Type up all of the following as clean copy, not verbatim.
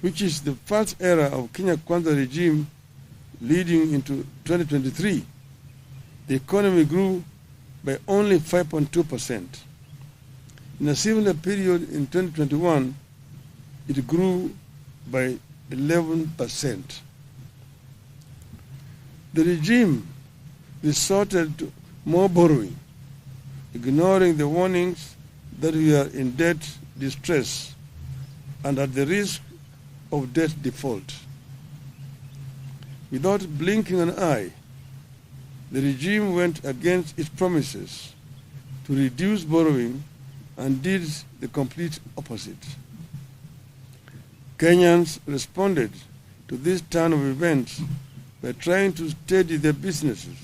which is the first era of Kenya Kwanza regime leading into 2023, the economy grew by only 5.2%. In a similar period in 2021, it grew by 11%. The regime resorted to more borrowing, ignoring the warnings that we are in debt distress and at the risk of debt default. Without blinking an eye, the regime went against its promises to reduce borrowing and did the complete opposite. Kenyans responded to this turn of events by trying to steady their businesses,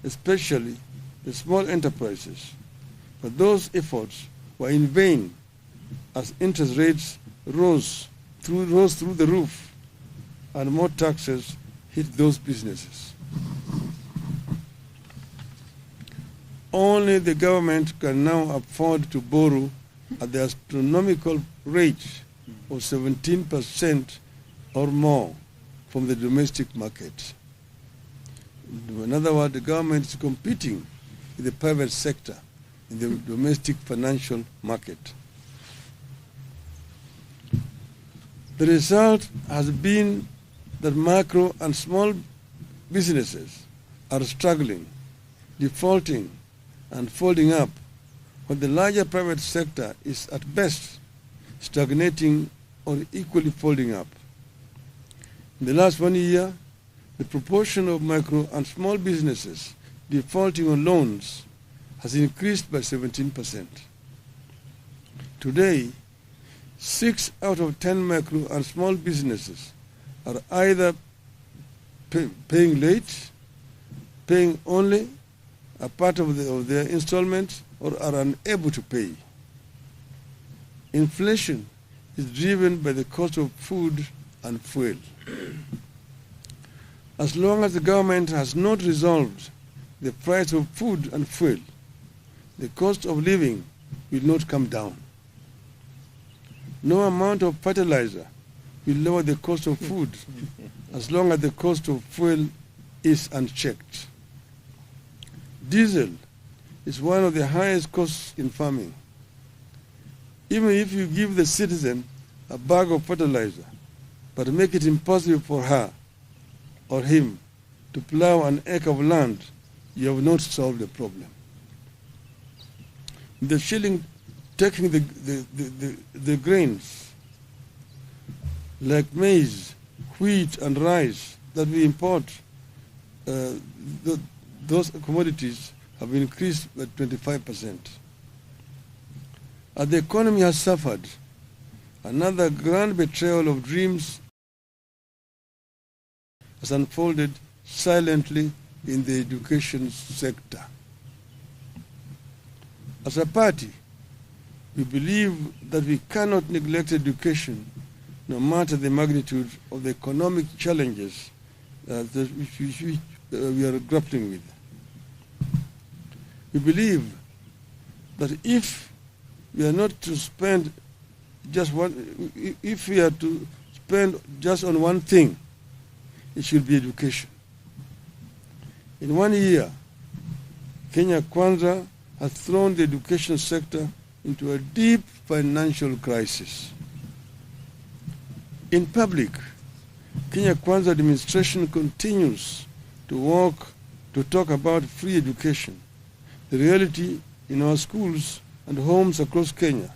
especially the small enterprises. But those efforts were in vain as interest rates rose through the roof and more taxes hit those businesses. Only the government can now afford to borrow at the astronomical rate of 17% or more from the domestic market. In other words, the government is competing with the private sector in the domestic financial market. The result has been that micro and small businesses are struggling, defaulting, and folding up, while the larger private sector is at best stagnating or equally folding up. In the last 1 year, the proportion of micro and small businesses defaulting on loans has increased by 17%. Today, 6 out of 10 micro and small businesses are either paying late, paying only a part of their installments, or are unable to pay. Inflation is driven by the cost of food and fuel. As long as the government has not resolved the price of food and fuel, the cost of living will not come down. No amount of fertilizer will lower the cost of food as long as the cost of fuel is unchecked. Diesel is one of the highest costs in farming. Even if you give the citizen a bag of fertilizer, but make it impossible for her or him to plow an acre of land, you have not solved the problem. The shilling taking the grains like maize, wheat, and rice that we import, those commodities have increased by 25%. As the economy has suffered, another grand betrayal of dreams has unfolded silently in the education sector. As a party, we believe that we cannot neglect education no matter the magnitude of the economic challenges which we are grappling with. We believe that if we are not to spend if we are to spend just on one thing, it should be education. In 1 year, Kenya Kwanza has thrown the education sector into a deep financial crisis. In public, Kenya Kwanza administration continues to talk about free education. The reality in our schools and homes across Kenya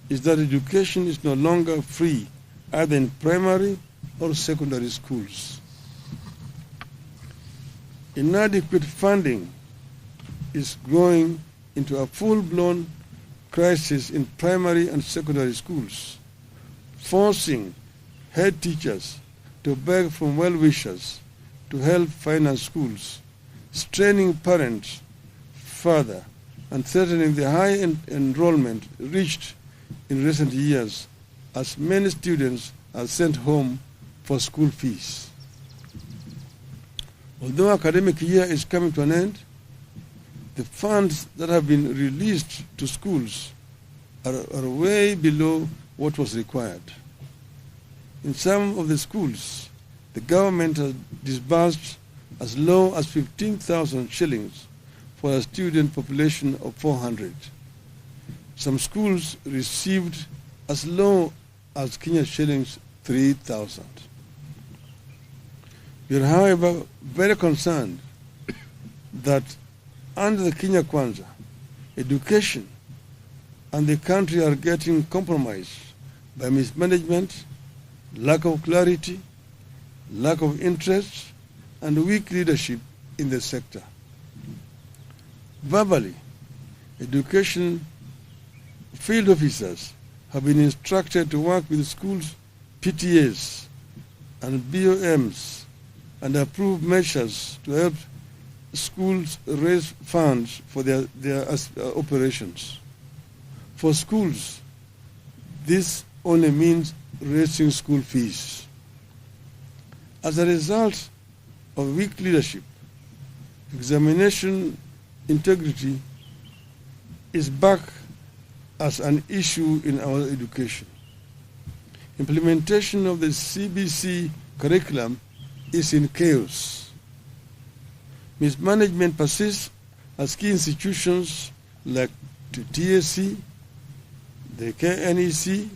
is that education is no longer free, either in primary or secondary schools. Inadequate funding is growing into a full-blown crisis in primary and secondary schools, forcing head teachers to beg from well-wishers to help finance schools, straining parents further, and threatening the high enrollment reached in recent years as many students are sent home for school fees. Although academic year is coming to an end, the funds that have been released to schools are way below what was required. In some of the schools, the government has disbursed as low as 15,000 shillings for a student population of 400. Some schools received as low as Kenya shillings 3,000. We are, however, very concerned that under the Kenya Kwanza, education and the country are getting compromised by mismanagement, lack of clarity, lack of interest, and weak leadership in the sector. Verbally, education field officers have been instructed to work with schools, PTAs, and BOMs and approve measures to help schools raise funds for their operations. For schools, this only means raising school fees. As a result of weak leadership, examination integrity is back as an issue in our education. Implementation of the CBC curriculum is in chaos. Mismanagement persists as key institutions like the TSC, the KNEC,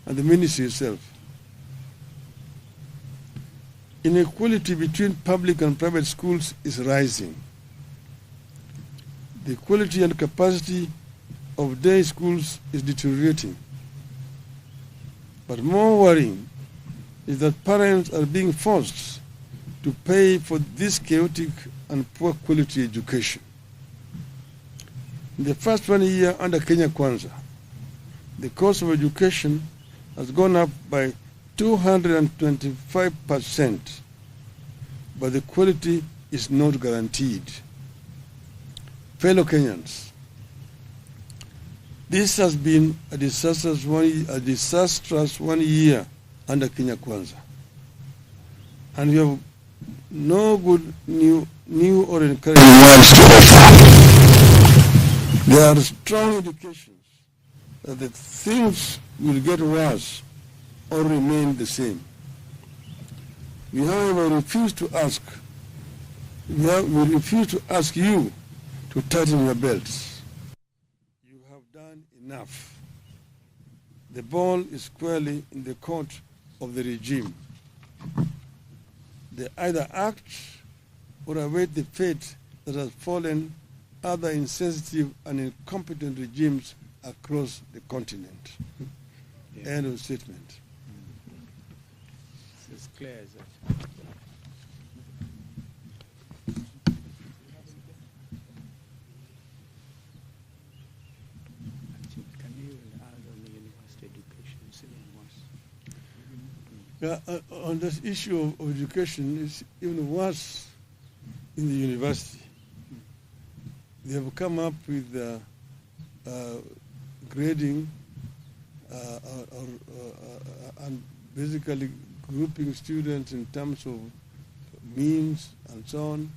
and the ministry itself. Inequality between public and private schools is rising. The quality and capacity of day schools is deteriorating. But more worrying is that parents are being forced to pay for this chaotic and poor quality education. In the first 1 year under Kenya Kwanza, the cost of education has gone up by 225%, but the quality is not guaranteed. Fellow Kenyans, this has been a disastrous 1 year under Kenya Kwanza, and we have no good new or encouraging words to offer. There are strong indications that the things will get worse or remain the same. We, however, refuse to ask you to tighten your belts. You have done enough. The ball is squarely in the court of the regime. They either act or await the fate that has fallen other insensitive and incompetent regimes across the continent. Yeah. End of statement. It's as clear as that. Can you add on the university education? On this issue of education, it's even worse in the university. They have come up with grading and basically grouping students in terms of means and so on,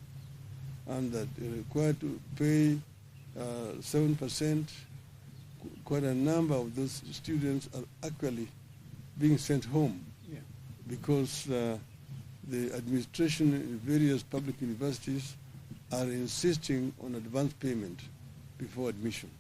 and that they're required to pay 7%. Quite a number of those students are actually being sent home because the administration in various public universities are insisting on advance payment before admission.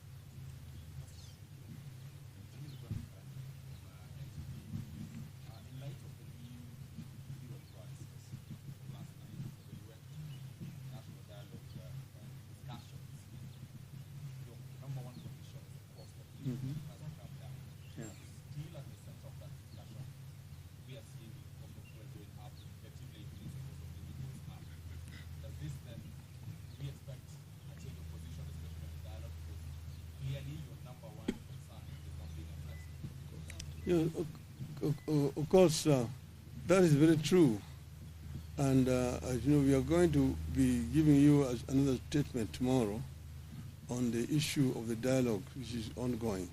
Of course, that is very true. And as you know, we are going to be giving you another statement tomorrow on the issue of the dialogue, which is ongoing.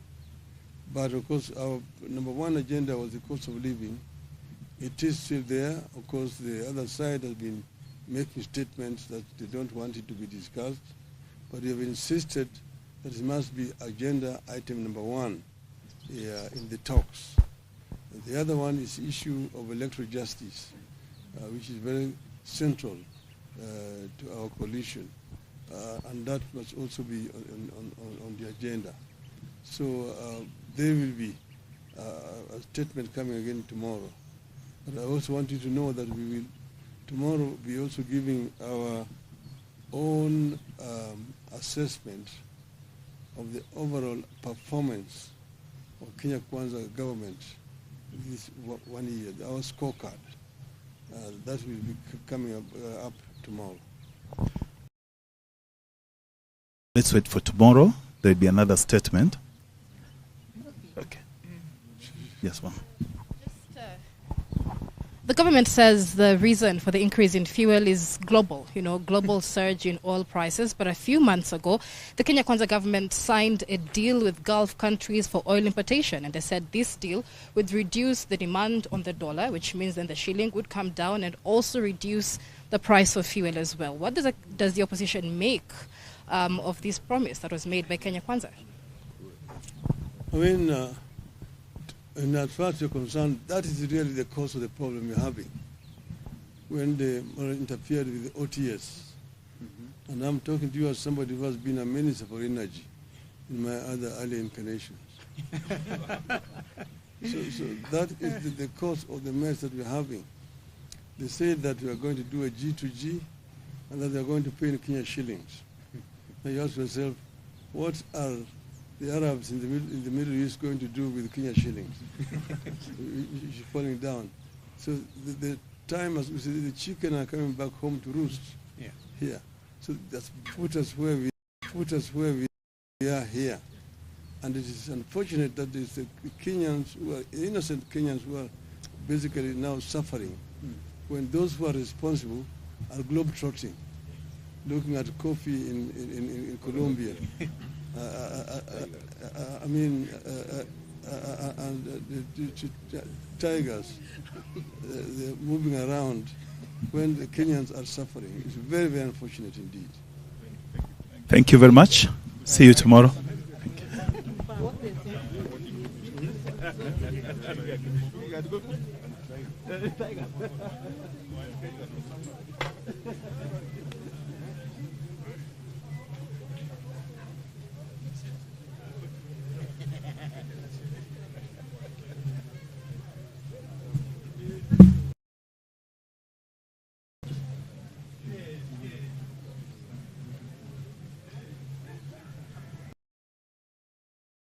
But of course, our number one agenda was the cost of living. It is still there. Of course, the other side has been making statements that they don't want it to be discussed. But we have insisted that it must be agenda item number one in the talks. The other one is the issue of electoral justice, which is very central to our coalition, and that must also be on the agenda. So there will be a statement coming again tomorrow. But I also want you to know that we will tomorrow be also giving our own assessment of the overall performance of Kenya Kwanza government this 1 year, our scorecard. That will be coming up tomorrow. Let's wait for tomorrow. There will be another statement. Okay. Yes, ma'am. The government says the reason for the increase in fuel is global, global surge in oil prices. But a few months ago, the Kenya Kwanza government signed a deal with Gulf countries for oil importation. And they said this deal would reduce the demand on the dollar, which means then the shilling would come down and also reduce the price of fuel as well. What does the opposition make of this promise that was made by Kenya Kwanza? I mean, and as far as you're concerned, that is really the cause of the problem you're having. When they interfered with the OTS, and I'm talking to you as somebody who has been a minister for energy in my other early incarnations. so that is the cause of the mess that we're having. They say that we are going to do a G2G and that they're going to pay in Kenya shillings. Now you ask yourself, what are the Arabs in the Middle East going to do with Kenya shillings? It's falling down. So the time, as we say, the chicken are coming back home to roost here. So that's put us where we are here. And it is unfortunate that there's the Kenyans, who are innocent Kenyans, who are basically now suffering, when those who are responsible are globetrotting, looking at coffee in Colombia. The tigers, they're moving around when the Kenyans are suffering. It's very, very unfortunate indeed. Thank you very much. See you tomorrow. Thank you.